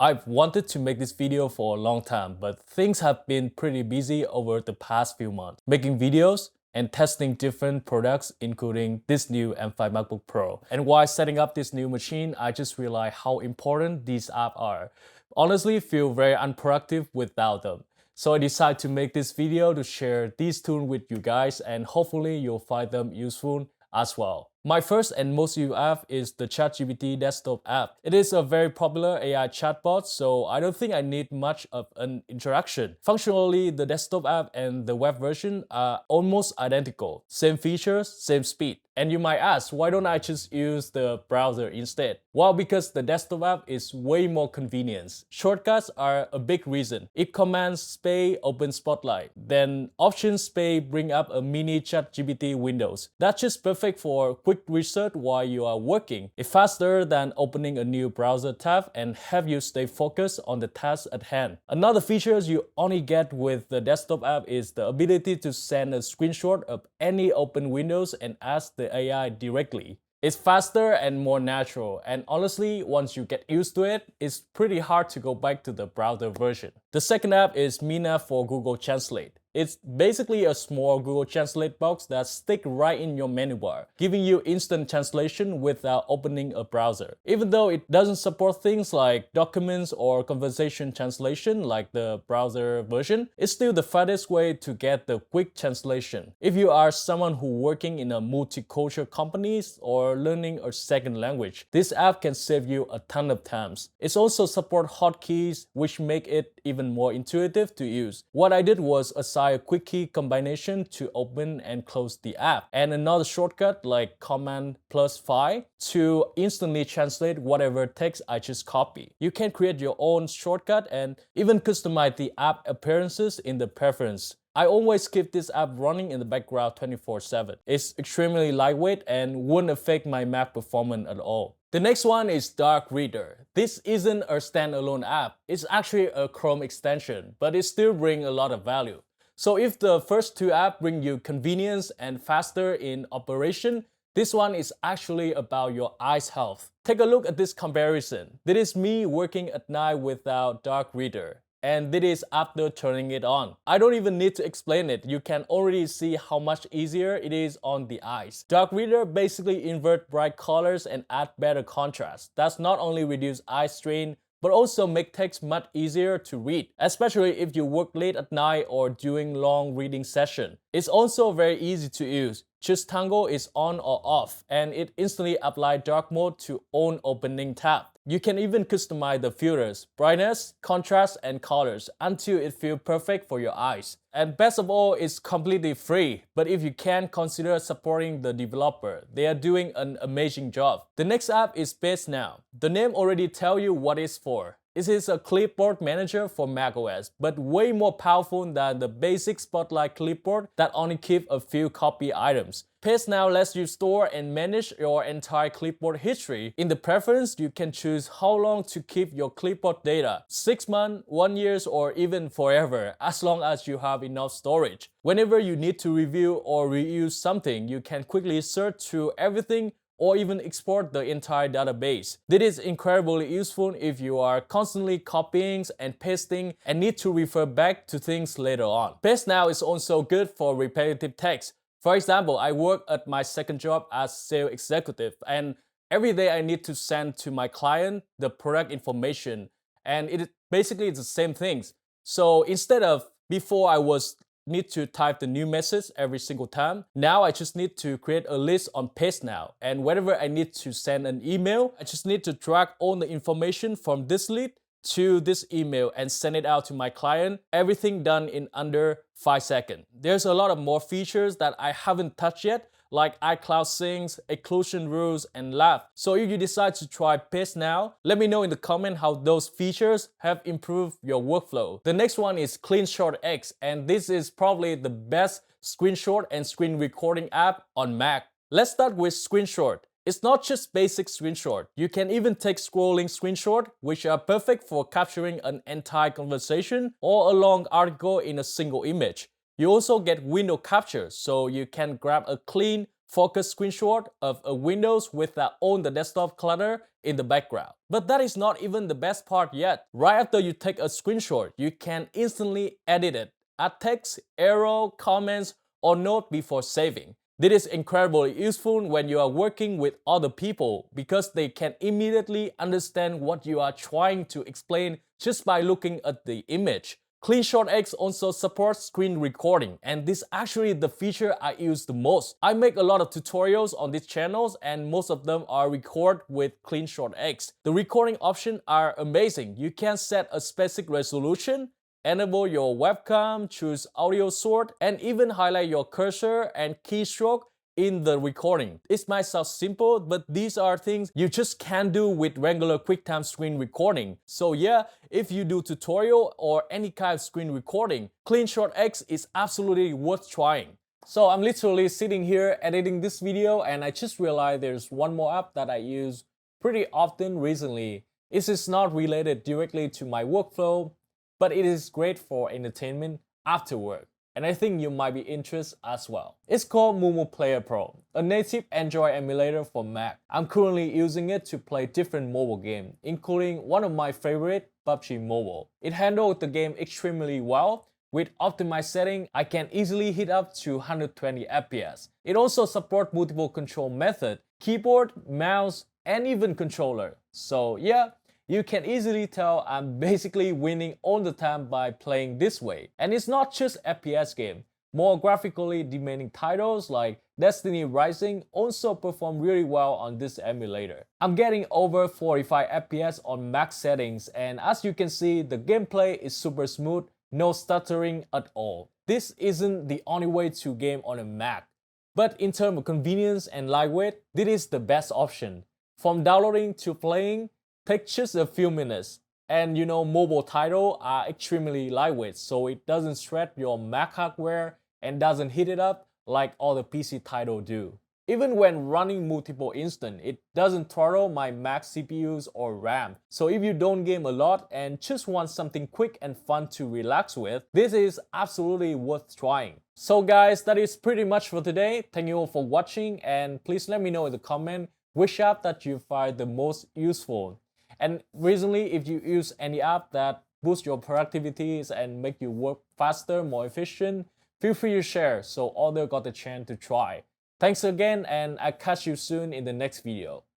I've wanted to make this video for a long time, but things have been pretty busy over the past few months, making videos and testing different products, including this new M5 MacBook Pro. And while setting up this new machine, I just realized how important these apps are. Honestly, feel very unproductive without them. So I decided to make this video to share these tools with you guys, and hopefully you'll find them useful as well. My first and most used app is the ChatGPT desktop app. It is a very popular AI chatbot, so I don't think I need much of an interaction. Functionally, the desktop app and the web version are almost identical. Same features, same speed. And you might ask, why don't I just use the browser instead? Well, because the desktop app is way more convenient. Shortcuts are a big reason. If Command Space open Spotlight, then Option Space bring up a mini ChatGPT windows. That's just perfect for quick research while you are working. It's faster than opening a new browser tab and have you stay focused on the task at hand. Another feature you only get with the desktop app is the ability to send a screenshot of any open windows and ask the AI directly. It's faster and more natural, and honestly, once you get used to it, it's pretty hard to go back to the browser version. The second app is Myna for Google Translate. It's basically a small Google Translate box that sticks right in your menu bar, giving you instant translation without opening a browser. Even though it doesn't support things like documents or conversation translation like the browser version, it's still the fastest way to get the quick translation. If you are someone who working in a multicultural companies or learning a second language, this app can save you a ton of times. It also supports hotkeys, which make it even more intuitive to use. What I did was assign a quick key combination to open and close the app, and another shortcut like Command +5 to instantly translate whatever text I just copy. You can create your own shortcut and even customize the app appearances in the preference. I always keep this app running in the background 24/7. It's extremely lightweight and wouldn't affect my Mac performance at all. The next one is Dark Reader. This isn't a standalone app. It's actually a Chrome extension, but it still brings a lot of value. So if the first two apps bring you convenience and faster in operation, this one is actually about your eyes health. Take a look at this comparison. This is me working at night without Dark Reader, and this is after turning it on. I don't even need to explain it. You can already see how much easier it is on the eyes. Dark Reader basically invert bright colors and add better contrast. That's not only reduce eye strain, but also make text much easier to read, especially if you work late at night or during long reading session. It's also very easy to use. Just toggle is on or off, and it instantly applies dark mode to own opening tab. You can even customize the filters, brightness, contrast, and colors until it feels perfect for your eyes. And best of all, it's completely free. But if you can, consider supporting the developer. They are doing an amazing job. The next app is Paste Now. The name already tells you what it's for. It is a clipboard manager for macOS, but way more powerful than the basic Spotlight clipboard that only keeps a few copy items. Paste Now lets you store and manage your entire clipboard history. In the preference, you can choose how long to keep your clipboard data. 6 months, 1 year, or even forever, as long as you have enough storage. Whenever you need to review or reuse something, you can quickly search through everything or even export the entire database. This is incredibly useful if you are constantly copying and pasting and need to refer back to things later on. Paste Now is also good for repetitive text. For example, I work at my second job as sales executive, and every day I need to send to my client the product information, and it is basically the same things. So instead of before I was need to type the new message every single time. Now I just need to create a list on Paste Now, and whenever I need to send an email, I just need to drag all the information from this list to this email and send it out to my client. Everything done in under 5 seconds. There's a lot of more features that I haven't touched yet, like iCloud syncs, occlusion rules, and Laugh. So if you decide to try Paste Now, let me know in the comment how those features have improved your workflow. The next one is CleanShot X, and this is probably the best screenshot and screen recording app on Mac. Let's start with screenshot. It's not just basic screenshot. You can even take scrolling screenshot, which are perfect for capturing an entire conversation or a long article in a single image. You also get window capture, so you can grab a clean focus screenshot of a Windows without all the desktop clutter in the background. But that is not even the best part yet. Right after you take a screenshot, you can instantly edit it, add text, arrow, comments, or note before saving. This is incredibly useful when you are working with other people because they can immediately understand what you are trying to explain just by looking at the image. CleanShot X also supports screen recording, and this is actually the feature I use the most. I make a lot of tutorials on these channels and most of them are recorded with CleanShot X. The recording options are amazing. You can set a specific resolution, enable your webcam, choose audio sort, and even highlight your cursor and keystroke in the recording. It might sound simple, but these are things you just can't do with regular QuickTime screen recording. So yeah, if you do tutorial or any kind of screen recording, CleanShot X is absolutely worth trying. So I'm literally sitting here editing this video and I just realized there's one more app that I use pretty often recently. It is not related directly to my workflow, but it is great for entertainment after work. And I think you might be interested as well. It's called MuMuPlayer Pro, a native Android emulator for Mac. I'm currently using it to play different mobile games, including one of my favorite, PUBG Mobile. It handles the game extremely well. With optimized setting, I can easily hit up to 120 FPS. It also supports multiple control methods, keyboard, mouse, and even controller. So yeah, you can easily tell I'm basically winning all the time by playing this way. And it's not just FPS game. More graphically demanding titles like Destiny Rising also perform really well on this emulator. I'm getting over 45 FPS on max settings, and as you can see, the gameplay is super smooth, no stuttering at all. This isn't the only way to game on a Mac, but in terms of convenience and lightweight, this is the best option. From downloading to playing, takes just a few minutes. And you know, mobile titles are extremely lightweight, so it doesn't stretch your Mac hardware and doesn't heat it up like all the PC titles do. Even when running multiple instances, it doesn't throttle my Mac CPUs or RAM. So if you don't game a lot and just want something quick and fun to relax with, this is absolutely worth trying. So guys, that is pretty much for today. Thank you all for watching, and please let me know in the comment which app that you find the most useful. And recently, if you use any app that boosts your productivity and make you work faster, more efficient, feel free to share so others got the chance to try. Thanks again, and I'll catch you soon in the next video.